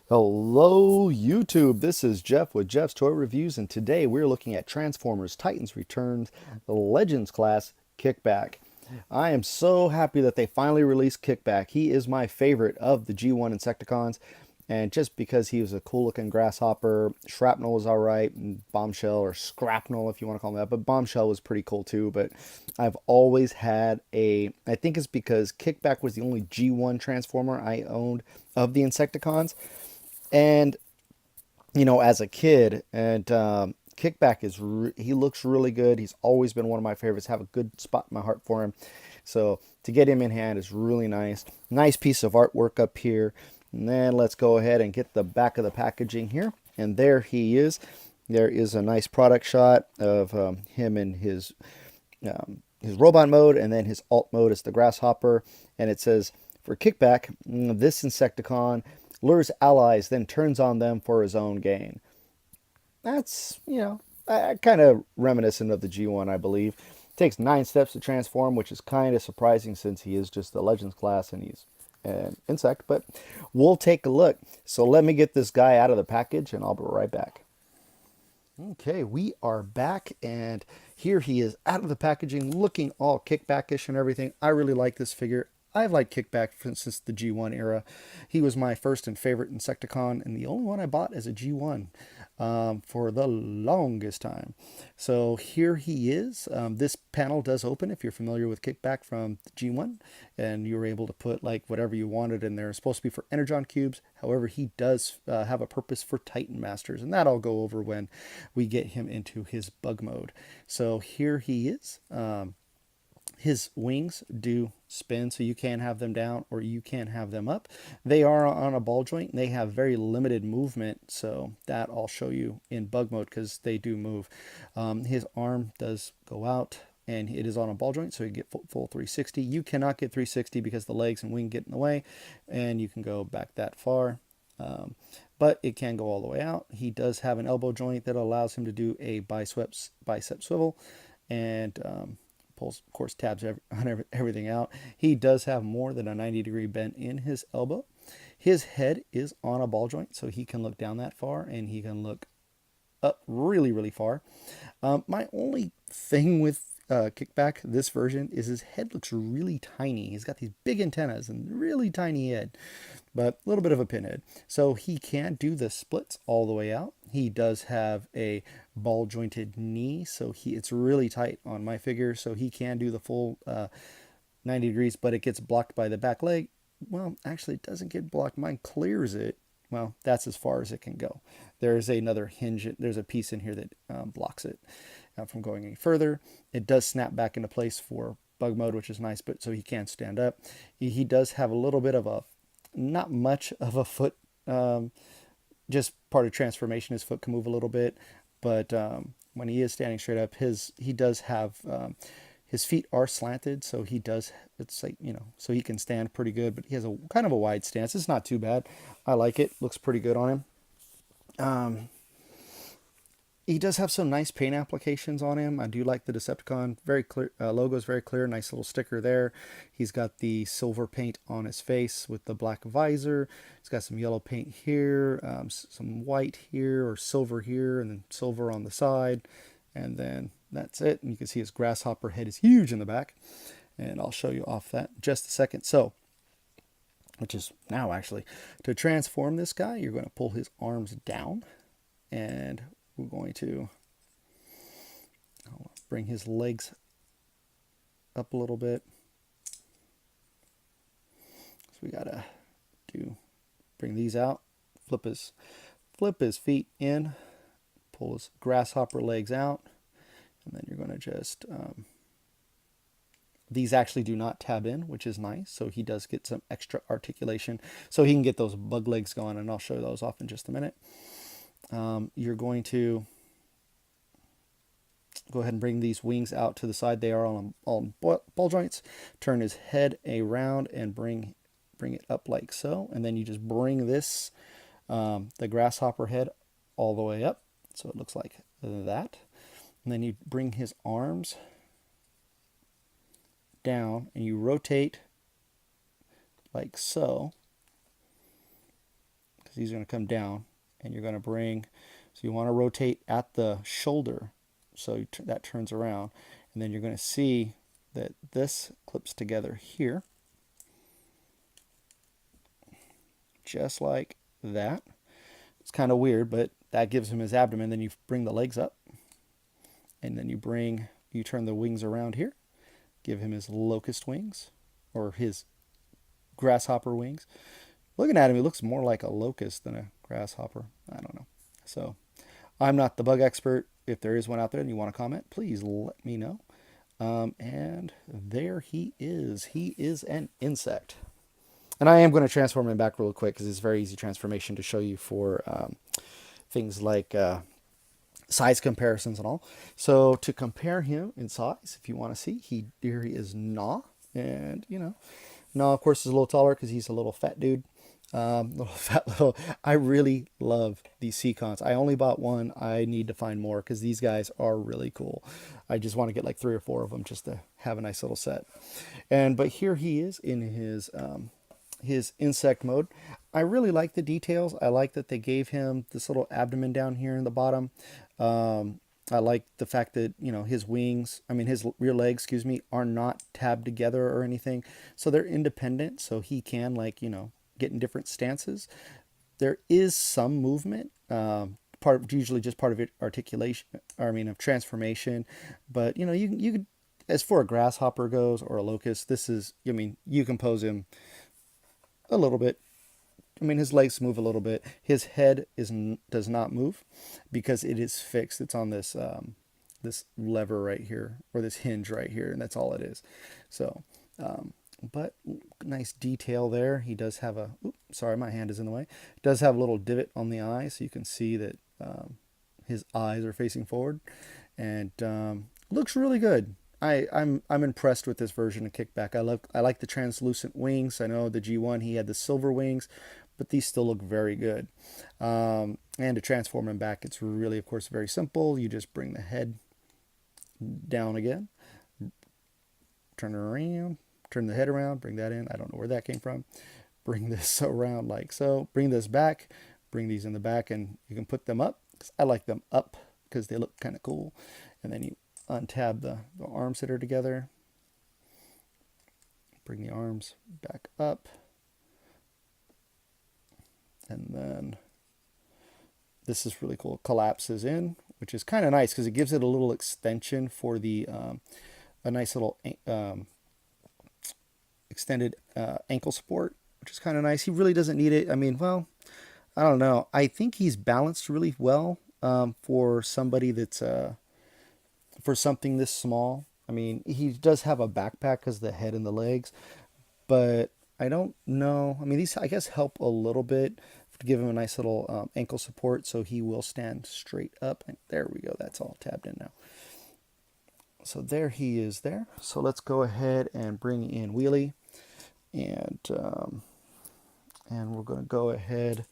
Hello, YouTube. This is Jeff with Jeff's Toy Reviews, and today we're looking at Transformers Titans Returns, the Legends class Kickback. I am so happy that they finally released Kickback. He is my favorite of the G1 Insecticons, and just because he was a cool looking grasshopper, Shrapnel was alright, and Bombshell or Scrapnel if you want to call him that, but Bombshell was pretty cool too. But I've always had I think it's because Kickback was the only G1 Transformer I owned of the Insecticons. And as a kid, and Kickback he looks really good. He's always been one of my favorites. Have a good spot in my heart for him. So to get him in hand is really nice. Nice piece of artwork up here. And then let's go ahead and get the back of the packaging here. And there he is. There is a nice product shot of him in his robot mode, and then his alt mode is the grasshopper. And it says, for Kickback, this Insecticon lures allies, then turns on them for his own gain. That's, kind of reminiscent of the G1, I believe. Takes 9 steps to transform, which is kind of surprising since he is just the Legends class and he's an insect, but we'll take a look. So let me get this guy out of the package and I'll be right back. Okay, we are back, and here he is out of the packaging, looking all Kickbackish and everything. I really like this figure. I've liked Kickback since the G1 era. He was my first and favorite Insecticon, and the only one I bought as a G1 for the longest time. So here he is. This panel does open if you're familiar with Kickback from the G1, and you were able to put like whatever you wanted in there. It's supposed to be for Energon cubes. However, he does have a purpose for Titan Masters, and that I'll go over when we get him into his bug mode. So here he is. His wings do spin, so you can have them down or you can have them up. They are on a ball joint. They have very limited movement, so that I'll show you in bug mode because they do move. His arm does go out, and it is on a ball joint, so you get full 360. You cannot get 360 because the legs and wing get in the way, and you can go back that far. But it can go all the way out. He does have an elbow joint that allows him to do a bicep swivel, and pulls, of course, tabs on everything out. He does have more than a 90-degree bend in his elbow. His head is on a ball joint, so he can look down that far, and he can look up really, really far. My only thing with Kickback, this version, is his head looks really tiny. He's got these big antennas and really tiny head, but a little bit of a pinhead. So he can't do the splits all the way out. He does have a ball jointed knee, so it's really tight on my figure, so he can do the full 90 degrees, but it gets blocked by the back leg. Well, actually, it doesn't get blocked. Mine clears it. Well, that's as far as it can go. There's another hinge. There's a piece in here that blocks it from going any further. It does snap back into place for bug mode, which is nice, but so he can't stand up. He does have a little bit of not much of a foot, just part of transformation. His foot can move a little bit, but when he is standing straight up, he does have his feet are slanted, so it's like, so he can stand pretty good, but he has a kind of a wide stance. It's not too bad. I like it. Looks pretty good on him. He does have some nice paint applications on him. I do like the Decepticon. Very clear, logo is very clear. Nice little sticker there. He's got the silver paint on his face with the black visor. He's got some yellow paint here, some white here, or silver here, and then silver on the side. And then that's it. And you can see his grasshopper head is huge in the back. And I'll show you off that in just a second. So, which is now actually, to transform this guy, you're going to pull his arms down, and we're going to bring his legs up a little bit. So we gotta bring these out, flip his feet in, pull his grasshopper legs out, and then you're going to just these actually do not tab in, which is nice. So he does get some extra articulation, so he can get those bug legs going, and I'll show those off in just a minute. You're going to go ahead and bring these wings out to the side. They are on ball joints. Turn his head around and bring it up like so, and then you just bring this the grasshopper head all the way up, so it looks like that. And then you bring his arms down and you rotate like so, because these are going to come down, and you're going to bring, so you want to rotate at the shoulder, so that turns around, and then you're going to see that this clips together here, just like that. It's kind of weird, but that gives him his abdomen. Then you bring the legs up, and then you turn the wings around here, give him his locust wings, or his grasshopper wings. Looking at him, he looks more like a locust than a grasshopper. I don't know. So I'm not the bug expert. If there is one out there and you want to comment, please let me know. And there he is. He is an insect. And I am going to transform him back real quick because it's a very easy transformation to show you for things like size comparisons and all. So to compare him in size, if you want to see, here he is Gnaw. And, Gnaw, of course, is a little taller because he's a little fat dude. I really love these Seacons. I only bought one. I need to find more because these guys are really cool. I just want to get like 3 or 4 of them just to have a nice little set. But here he is in his insect mode. I really like the details. I like that they gave him this little abdomen down here in the bottom. I like the fact that, his rear legs, are not tabbed together or anything. So they're independent. So he can get in different stances. There is some movement, usually just part of it articulation, of transformation. But, you could, as for a grasshopper goes or a locust, this is, you can pose him a little bit. His legs move a little bit. His head does not move because it is fixed. It's on this this lever right here, or this hinge right here, and that's all it is. So, but nice detail there. He does have a, sorry, my hand is in the way. Does have a little divot on the eye, so you can see that his eyes are facing forward, and looks really good. I'm impressed with this version of Kickback. I like the translucent wings. I know the G1 he had the silver wings, but these still look very good. And to transform him back, it's really, of course, very simple. You just bring the head down again, turn it around, turn the head around, bring that in. I don't know where that came from. Bring this around like so. Bring this back, bring these in the back, and you can put them up. I like them up because they look kind of cool. And then you untab the arms that are together. Bring the arms back up. And then this is really cool. Collapses in, which is kind of nice because it gives it a little extension for the a nice little extended ankle support, which is kind of nice. He really doesn't need it. Well, I don't know. I think he's balanced really well for somebody that's for something this small. He does have a backpack because of the head and the legs, but I don't know. These, I guess, help a little bit to give him a nice little ankle support so he will stand straight up. And there we go. That's all tabbed in now. So there he is there. So let's go ahead and bring in Wheelie. And we're going to go ahead.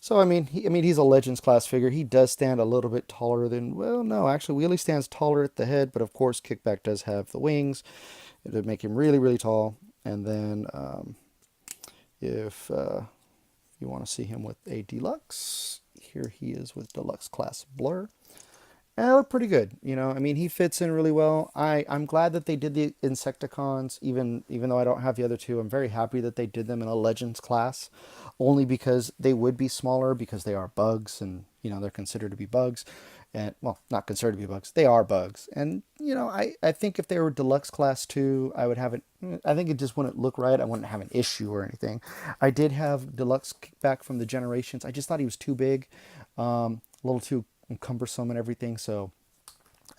So, he's a Legends class figure. He does stand a little bit taller than, well, no, actually, Wheelie stands taller at the head, but of course, Kickback does have the wings to make him really, really tall. And then, if you want to see him with a Deluxe, here he is with Deluxe class Blur. And they look pretty good. He fits in really well. I'm glad that they did the Insecticons, even though I don't have the other two. I'm very happy that they did them in a Legends class, only because they would be smaller because they are bugs, and they're considered to be bugs, and well, not considered to be bugs. They are bugs, and I think if they were Deluxe class 2, I would have it. I think it just wouldn't look right. I wouldn't have an issue or anything. I did have Deluxe Kickback from the Generations. I just thought he was too big, a little too cumbersome and everything, so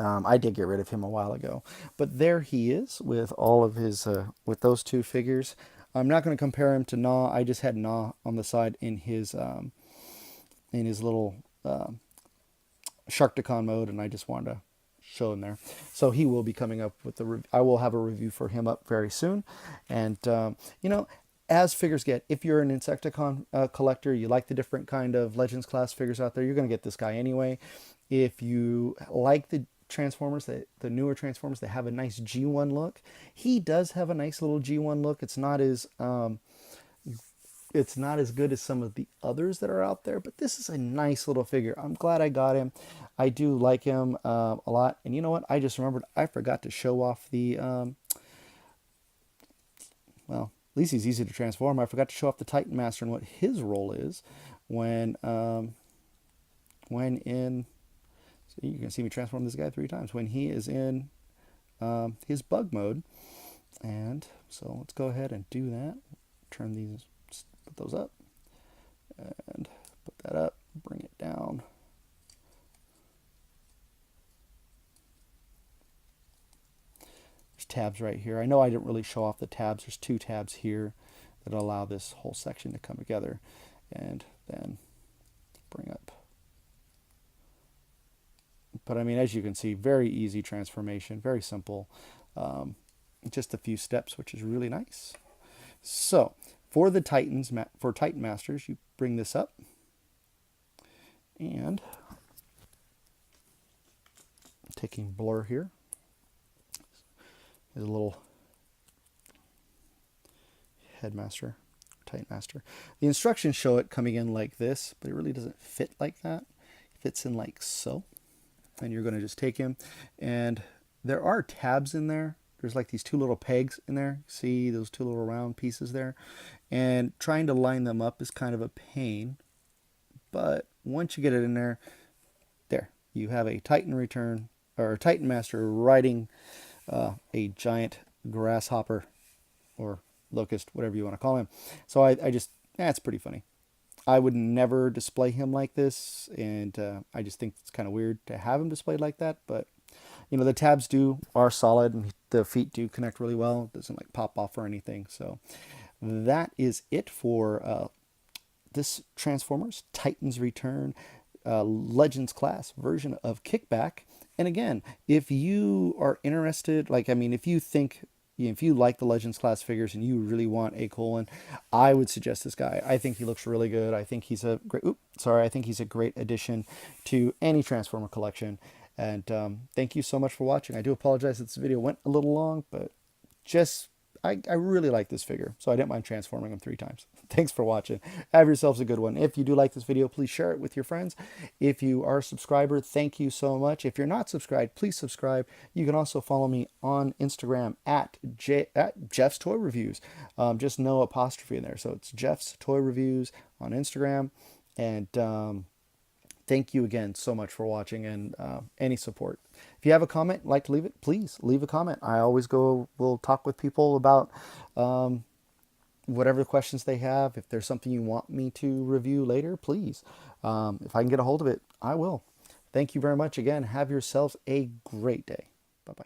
I did get rid of him a while ago. But there he is with all of his with those two figures. I'm not going to compare him to Gnaw. I just had Gnaw on the side in his little Sharkticon mode, and I just wanted to show him there. So he will be coming up with I will have a review for him up very soon. And as figures get, if you're an Insecticon collector, you like the different kind of Legends class figures out there, you're going to get this guy anyway. If you like the Transformers, the newer Transformers, they have a nice G1 look. He does have a nice little G1 look. It's not as It's not as good as some of the others that are out there, but this is a nice little figure. I'm glad I got him. I do like him a lot. And you know what? I just remembered I forgot to show off the, well, at least he's easy to transform. I forgot to show off the Titan Master and what his role is when in, so you can see me transform this guy 3 times, when he is in his bug mode. And so let's go ahead and do that. Turn these, put those up, and put that up, bring it down. There's tabs right here. I know I didn't really show off the tabs. There's 2 tabs here that allow this whole section to come together. And then bring up. But I mean, as you can see, very easy transformation, very simple. Just a few steps, which is really nice. So for the Titans, for Titan Masters, you bring this up, and taking blur here is a little headmaster, Titan Master. The instructions show it coming in like this, but it really doesn't fit like that. It fits in like so. And you're going to just take him, and there are tabs in there. There's like these 2 little pegs in there. See those 2 little round pieces there? And trying to line them up is kind of a pain. But once you get it in there, you have a Titan return, or a Titan Master riding a giant grasshopper or locust, whatever you want to call him. So I just, that's pretty funny. I would never display him like this, and I just think it's kind of weird to have him displayed like that. But you know, the tabs are solid, and the feet do connect really well. It doesn't like pop off or anything. So that is it for this Transformers Titans Return Legends class version of Kickback. And again, if you are interested, like, I mean, if you think, if you like the Legends class figures and you really want a colon, I would suggest this guy. I think he looks really good. I think he's a great, I think he's a great addition to any Transformer collection. And thank you so much for watching. I do apologize that this video went a little long, but just, I really like this figure, so I didn't mind transforming him 3 times. Thanks for watching. Have yourselves a good one. If you do like this video, please share it with your friends. If you are a subscriber, thank you so much. If you're not subscribed, please subscribe. You can also follow me on Instagram at Jeff's Toy Reviews. Just no apostrophe in there. So it's Jeff's Toy Reviews on Instagram. And thank you again so much for watching and any support. If you have a comment, like to leave it, please leave a comment. I always will talk with people about whatever questions they have. If there's something you want me to review later, please. If I can get a hold of it, I will. Thank you very much again. Have yourselves a great day. Bye-bye.